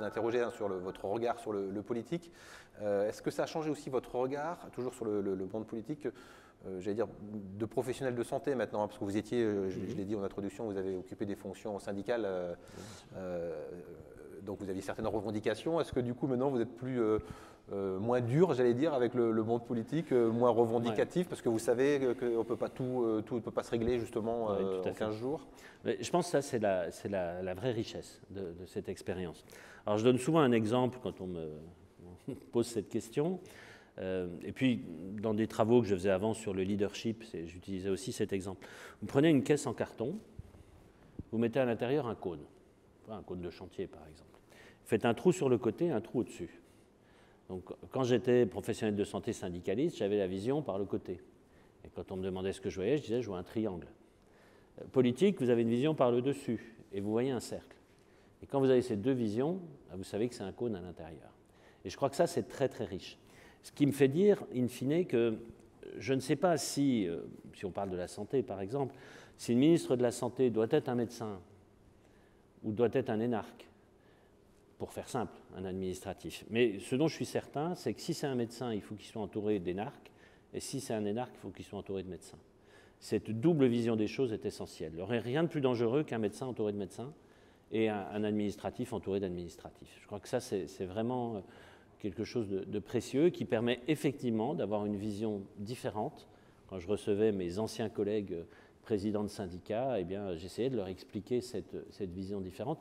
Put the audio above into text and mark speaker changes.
Speaker 1: vous interrogeais sur votre regard sur le politique. Est-ce que ça a changé aussi votre regard, toujours sur le monde politique, j'allais dire, de professionnel de santé maintenant, hein, parce que vous étiez, je l'ai dit en introduction, vous avez occupé des fonctions syndicales, donc vous aviez certaines revendications. Est-ce que du coup maintenant vous êtes moins dur, j'allais dire, avec le monde politique, moins revendicatif, parce que vous savez qu'on peut pas tout ne peut pas se régler justement en 15 jours?
Speaker 2: Mais je pense que ça, c'est la vraie richesse de cette expérience. Alors je donne souvent un exemple quand on me pose cette question. Et puis, dans des travaux que je faisais avant sur le leadership, j'utilisais aussi cet exemple. Vous prenez une caisse en carton, vous mettez à l'intérieur un cône de chantier par exemple. Vous faites un trou sur le côté, un trou au-dessus. Donc, quand j'étais professionnel de santé syndicaliste, j'avais la vision par le côté. Et quand on me demandait ce que je voyais, je disais je vois un triangle. Politique, vous avez une vision par le dessus et vous voyez un cercle. Et quand vous avez ces deux visions, vous savez que c'est un cône à l'intérieur. Et je crois que ça, c'est très très riche. Ce qui me fait dire, in fine, que je ne sais pas si on parle de la santé par exemple, si le ministre de la Santé doit être un médecin ou doit être un énarque, pour faire simple, un administratif. Mais ce dont je suis certain, c'est que si c'est un médecin, il faut qu'il soit entouré d'énarques, et si c'est un énarque, il faut qu'il soit entouré de médecins. Cette double vision des choses est essentielle. Il n'y aurait rien de plus dangereux qu'un médecin entouré de médecins et un administratif entouré d'administratifs. Je crois que ça, c'est vraiment quelque chose de précieux qui permet effectivement d'avoir une vision différente. Quand je recevais mes anciens collègues présidents de syndicats, eh bien, j'essayais de leur expliquer cette vision différente.